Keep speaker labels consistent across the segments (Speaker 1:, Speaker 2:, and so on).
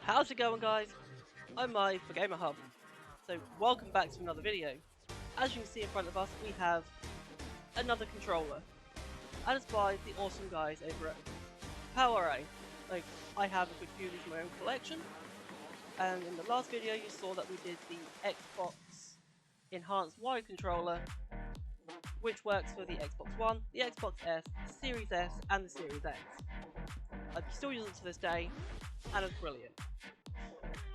Speaker 1: How's it going, guys? I'm Mai for Gamerhub. So welcome back to another video. As you can see in front of us, we have another controller. And it's by the awesome guys over at PowerA. Like, I have a good few of these in my own collection. And in the last video you saw that we did the Xbox Enhanced Wired Controller, which works for the Xbox One, the Xbox S, the Series S and the Series X. I still use it to this day, and it's brilliant.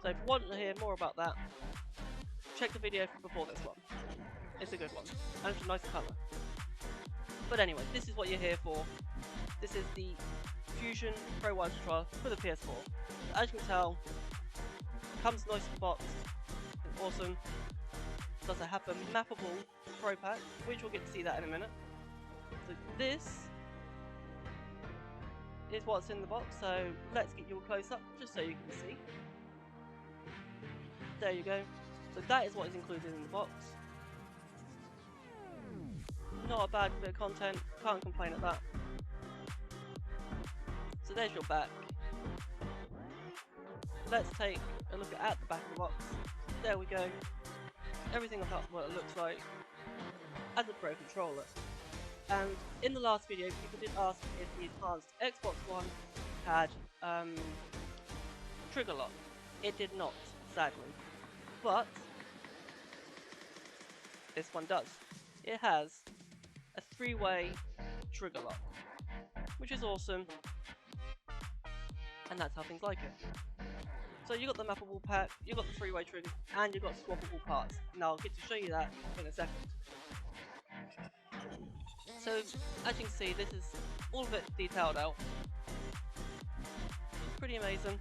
Speaker 1: So if you want to hear more about that, check the video from before this one. It's a good one, and it's a nice colour. But anyway, this is what you're here for. This is the Fusion Pro Wireless Controller for the PS4. So as you can tell, it comes nice in the box, it's awesome. It does have a mappable Pro Pack, which we'll get to see that in a minute. So this is what's in the box, so let's get you a close up just so you can see. There you go. So that is what is included in the box. Not a bad bit of content, can't complain at that. So there's your back. Let's take a look at the back of the box. There we go. Everything about what it looks like as a Pro controller. And in the last video, people did ask if the enhanced Xbox One had trigger lock. It did not, sadly. But this one does. It has a 3-way trigger lock, which is awesome. And that's how things like it. So you got the mappable pack, you got the 3-way trigger, and you got swappable parts. Now I'll get to show you that in a second. So as you can see, this is all of it detailed out. It's pretty amazing.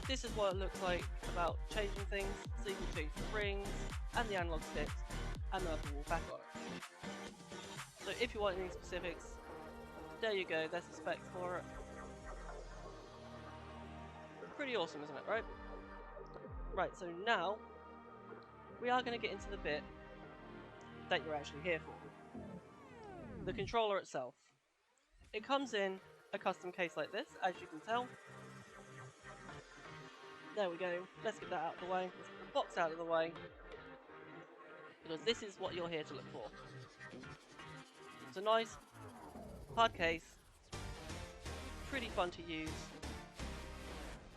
Speaker 1: This is what it looks like about changing things, so you can change the rings and the analog sticks and the mappable pack on it. So if you want any specifics, there you go, there's the specs for it. Pretty awesome, isn't it, right? Right, so now we are going to get into the bit that you're actually here for. The controller itself. It comes in a custom case like this, as you can tell. There we go, let's get that out of the way, let's get the box out of the way, because this is what you're here to look for. It's a nice, hard case, pretty fun to use,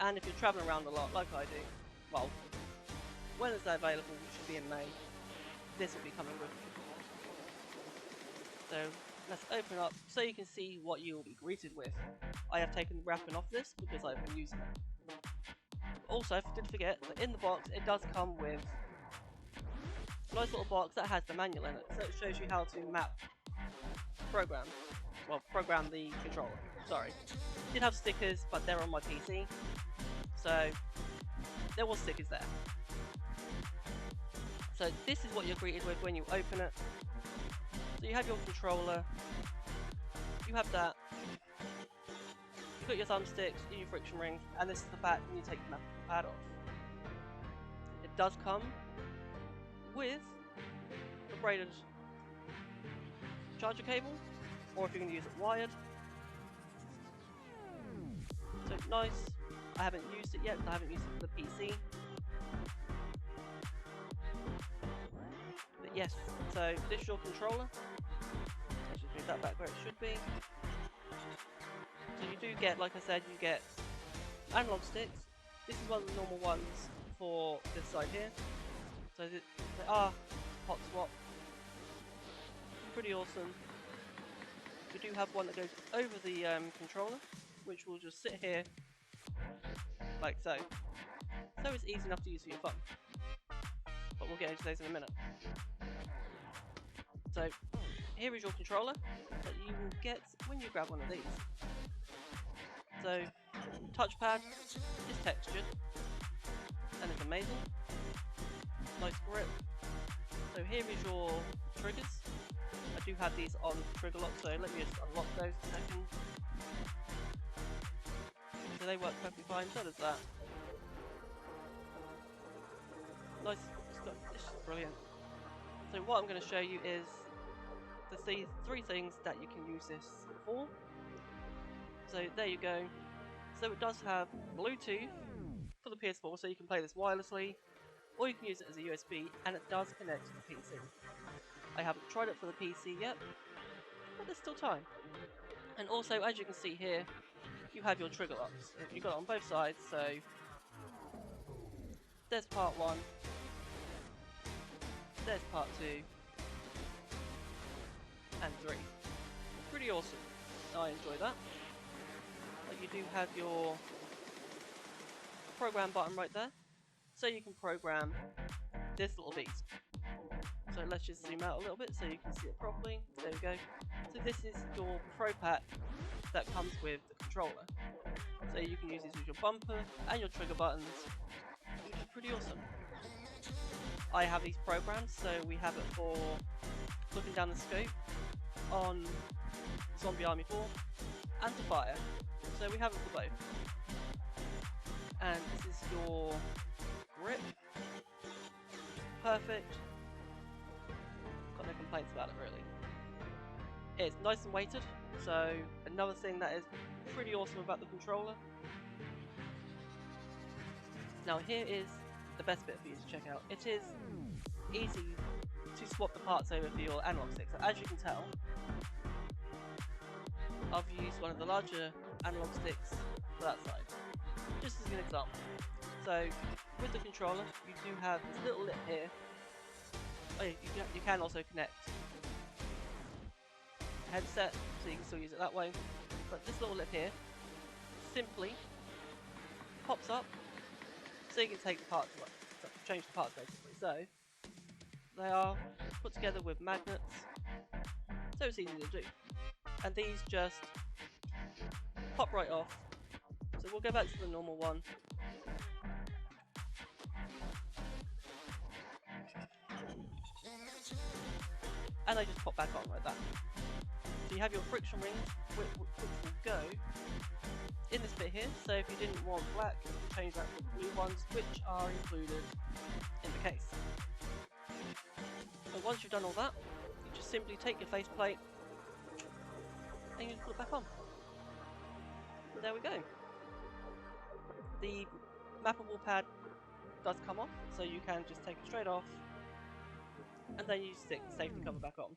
Speaker 1: and if you're travelling around a lot, like I do, well, when it's available, which should be in May, this will be coming with you. So let's open up so you can see what you will be greeted with. I have taken the wrapping off this because I've been using it. Also, if I did forget, that in the box it does come with a nice little box that has the manual in it, so it shows you how to program the controller. Sorry. It did have stickers, but they're on my PC, so there was stickers there. So this is what you're greeted with when you open it. So you have your controller, you have that, you've got your thumbsticks, your friction rings, and this is the back when you take the pad off. It does come with a braided charger cable, or if you're going to use it wired. So nice. I haven't used it yet, I haven't used it for the PC. But yes, so this is your controller. Let's just move that back where it should be. So you do get, like I said, you get analog sticks. This is one of the normal ones for this side here. So they are hot swap. Pretty awesome. We do have one that goes over the controller, which will just sit here like so. So it's easy enough to use for your phone. But we'll get into those in a minute. So here is your controller that you will get when you grab one of these. So touchpad is textured and it's amazing. Nice grip. So here is your triggers. I do have these on trigger lock, so let me just unlock those a second. So they work perfectly fine, so does that. Nice It's just brilliant. So what I'm going to show you is to see 3 things that you can use this for. So there you go. So it does have Bluetooth for the PS4, so you can play this wirelessly, or you can use it as a USB, and it does connect to the PC. I haven't tried it for the PC yet, but there's still time. And also, as you can see here, you have your trigger locks. You've got it on both sides, so there's part 1, there's part 2, and 3. Pretty awesome. I enjoy that. But you do have your program button right there, so you can program this little beast. So let's just zoom out a little bit so you can see it properly. There we go. So this is your Pro Pack that comes with the controller. So you can use this with your bumper and your trigger buttons, which is pretty awesome. I have these programs, so we have it for looking down the scope on Zombie Army 4 and to fire. So we have it for both. And this is your grip. Perfect. Got no complaints about it really. It's nice and weighted, so another thing that is pretty awesome about the controller. Now here is the best bit for you to check out. It is easy to swap the parts over for your analog stick. So as you can tell, I've used one of the larger analog sticks for that side, just as an example. So with the controller, you do have this little lip here. Oh yeah, you can also connect a headset, so you can still use it that way. But this little lip here simply pops up, so you can take the parts, change the parts basically. So they are put together with magnets, so it's easy to do. And these just pop right off. So we'll go back to the normal one. And they just pop back on like that. So you have your friction rings, which will go in this bit here. So if you didn't want black, you can change that to the blue ones, which are included in the case. So once you've done all that, you just simply take your faceplate and you just put it back on. And there we go. The mappable pad does come off, so you can just take it straight off, and then you stick the safety cover back on,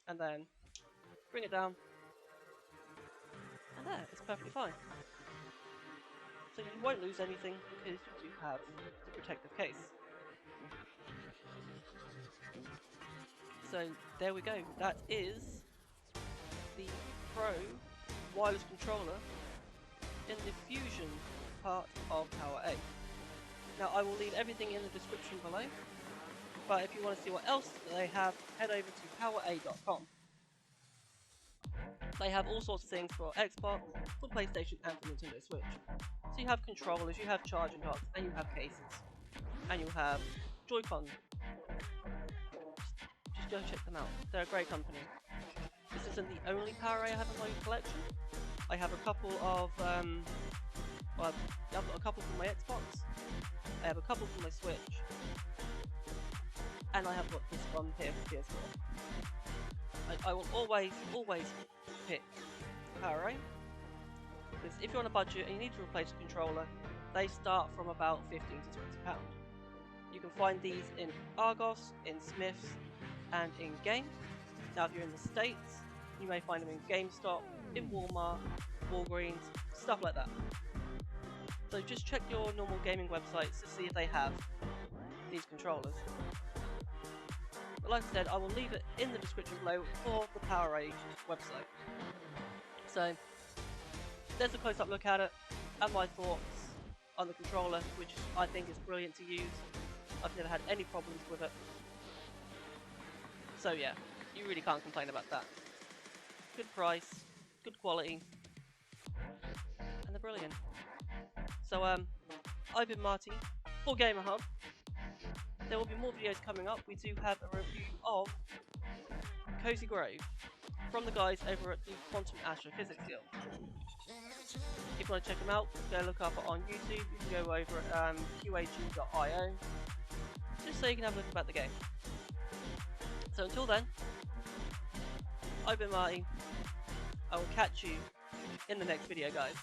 Speaker 1: and then bring it down, and there, it's perfectly fine. So you won't lose anything because you do have the protective case. So there we go, that is the Pro wireless controller in the Fusion part of PowerA. Now I will leave everything in the description below, but if you want to see what else they have, head over to PowerA.com. They have all sorts of things for Xbox, for PlayStation and for Nintendo Switch. So you have controllers, you have charging docks, and you have cases. And you have Joy-Con. Just go check them out, they're a great company. This isn't the only PowerA I have in my collection. I have a couple of, well, I've got a couple from my Xbox, I have a couple from my Switch, and I have got this one here for PS4. I will always pick PowerA, because if you're on a budget and you need to replace a controller, they start from about £15 to £20. You can find these in Argos, in Smiths, and in Game. Now if you're in the States, you may find them in GameStop, in Walmart, Walgreens, stuff like that. So just check your normal gaming websites to see if they have these controllers. But like I said, I will leave it in the description below for the PowerA website. So there's a close-up look at it and my thoughts on the controller, which I think is brilliant to use. I've never had any problems with it. So yeah, you really can't complain about that. Good price, good quality, and they're brilliant. So I've been Marty for Gamerhub. There will be more videos coming up. We do have a review of Cozy Grove from the guys over at the Quantum Astrophysics Guild. If you want to check them out, go look up on YouTube. You can go over at qag.io. just so you can have a look about the game. So until then, I've been Marty. I will catch you in the next video, guys.